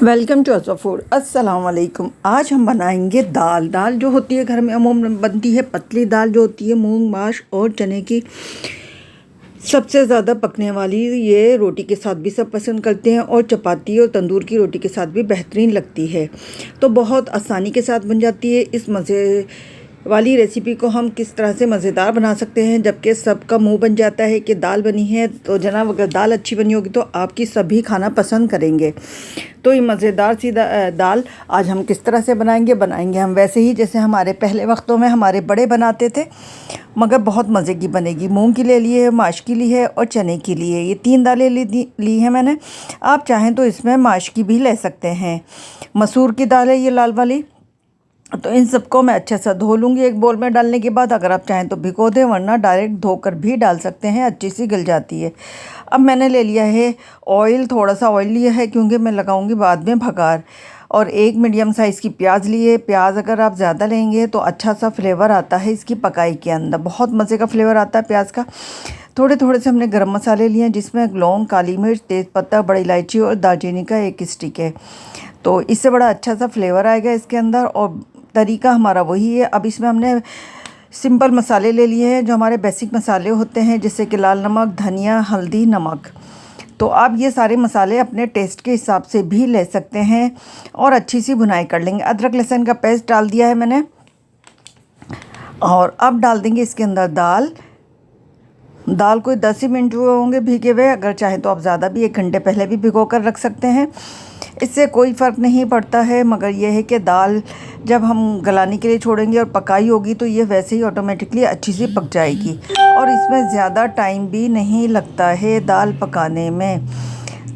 Welcome to Azha food. अस्सलाम वालेकुम। आज हम बनाएंगे दाल जो होती है घर में अमूमन बनती है, पतली दाल जो होती है मूंग माश और चने की, सबसे ज़्यादा पकने वाली। ये रोटी के साथ भी सब पसंद करते हैं और चपाती और तंदूर की रोटी के साथ भी बेहतरीन लगती है। तो बहुत आसानी के साथ बन जाती है। इस मज़े वाली रेसिपी को हम किस तरह से मज़ेदार बना सकते हैं जबकि सबका मुंह बन जाता है कि दाल बनी है। तो जनाब, अगर दाल अच्छी बनी होगी तो आपकी सभी खाना पसंद करेंगे। तो ये मज़ेदार सी दाल आज हम किस तरह से बनाएंगे हम वैसे ही जैसे हमारे पहले वक्तों में हमारे बड़े बनाते थे, मगर बहुत मज़े की बनेगी। मूंग की ले ली है, माश की ली है और चने की ली है। ये 3 दालें ली हैं मैंने। आप चाहें तो इसमें माश की भी ले सकते हैं। मसूर की दाल है ये लाल वाली। तो इन सबको मैं अच्छे से धो लूँगी एक बोल में डालने के बाद। अगर आप चाहें तो भिगो दें, वरना डायरेक्ट धोकर भी डाल सकते हैं, अच्छी सी गल जाती है। अब मैंने ले लिया है ऑयल, थोड़ा सा ऑयल लिया है क्योंकि मैं लगाऊंगी बाद में भगार। और एक मीडियम साइज़ की प्याज ली है। प्याज अगर आप ज़्यादा लेंगे तो अच्छा सा फ्लेवर आता है इसकी पकाई के अंदर, बहुत मज़े का फ्लेवर आता है प्याज का। थोड़े थोड़े से हमने गरम मसाले लिए हैं, जिसमें लौंग, काली मिर्च, तेज़पत्ता, बड़ी इलायची और दालचीनी का एक स्टिक है। तो इससे बड़ा अच्छा सा फ्लेवर आएगा इसके अंदर और तरीका हमारा वही है। अब इसमें हमने सिंपल मसाले ले लिए हैं जो हमारे बेसिक मसाले होते हैं, जैसे कि लाल नमक, धनिया, हल्दी, नमक। तो आप ये सारे मसाले अपने टेस्ट के हिसाब से भी ले सकते हैं और अच्छी सी भुनाई कर लेंगे। अदरक लहसुन का पेस्ट डाल दिया है मैंने। और अब डाल देंगे इसके अंदर दाल कोई 10 ही मिनट हुए होंगे भीगे हुए। अगर चाहें तो आप ज़्यादा भी 1 घंटे पहले भी भिगो कर रख सकते हैं, इससे कोई फ़र्क नहीं पड़ता है। मगर यह है कि दाल जब हम गलाने के लिए छोड़ेंगे और पकाई होगी तो ये वैसे ही ऑटोमेटिकली अच्छी सी पक जाएगी और इसमें ज़्यादा टाइम भी नहीं लगता है दाल पकाने में।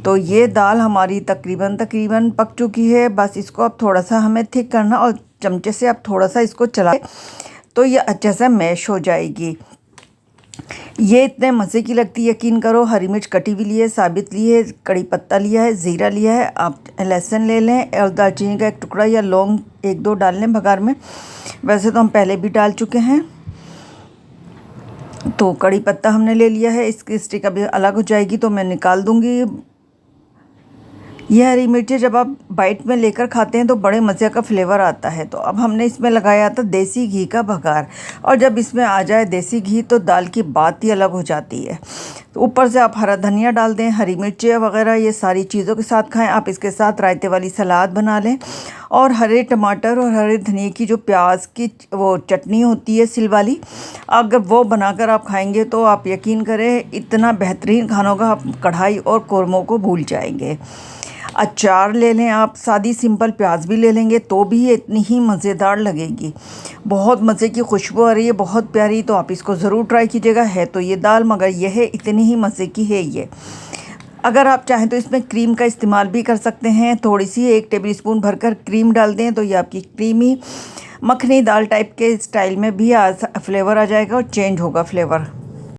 तो ये दाल हमारी तकरीबन पक चुकी है। बस इसको अब थोड़ा सा हमें थिक करना और चमचे से अब थोड़ा सा इसको चलाएं तो ये अच्छे से मैश हो जाएगी। ये इतने मज़े की लगती है, यकीन करो। हरी मिर्च कटी हुई ली है, साबित ली है, कड़ी पत्ता लिया है, ज़ीरा लिया है, आप लहसुन ले लें और दालचीनी का एक टुकड़ा या लौंग 1-2 डाल लें भगार में। वैसे तो हम पहले भी डाल चुके हैं। तो कड़ी पत्ता हमने ले लिया है, इसकी स्टिक अभी अलग हो जाएगी तो मैं निकाल दूँगी। ये हरी मिर्चें जब आप बाइट में लेकर खाते हैं तो बड़े मज़े का फ्लेवर आता है। तो अब हमने इसमें लगाया था देसी घी का भगार, और जब इसमें आ जाए देसी घी तो दाल की बात ही अलग हो जाती है। तो ऊपर से आप हरा धनिया डाल दें, हरी मिर्चें वगैरह ये सारी चीज़ों के साथ खाएं। आप इसके साथ रायते वाली सलाद बना लें और हरे टमाटर और हरे धनिए की जो प्याज की वो चटनी होती है सिल वाली, अगर वो बनाकर आप खाएंगे तो आप यकीन करें इतना बेहतरीन खाना होगा, आप कढ़ाई और कौरमों को भूल जाएंगे। अचार ले लें आप, सादी सिंपल प्याज भी ले लेंगे तो भी ये इतनी ही मज़ेदार लगेगी। बहुत मज़े की खुशबू आ रही है, बहुत प्यारी। तो आप इसको ज़रूर ट्राई कीजिएगा। है तो ये दाल, मगर यह है इतनी ही मज़े की है ये। अगर आप चाहें तो इसमें क्रीम का इस्तेमाल भी कर सकते हैं। थोड़ी सी 1 टेबल स्पून भरकर क्रीम डाल दें तो ये आपकी क्रीमी मखनी दाल टाइप के स्टाइल में भी फ्लेवर आ जाएगा और चेंज होगा फ्लेवर।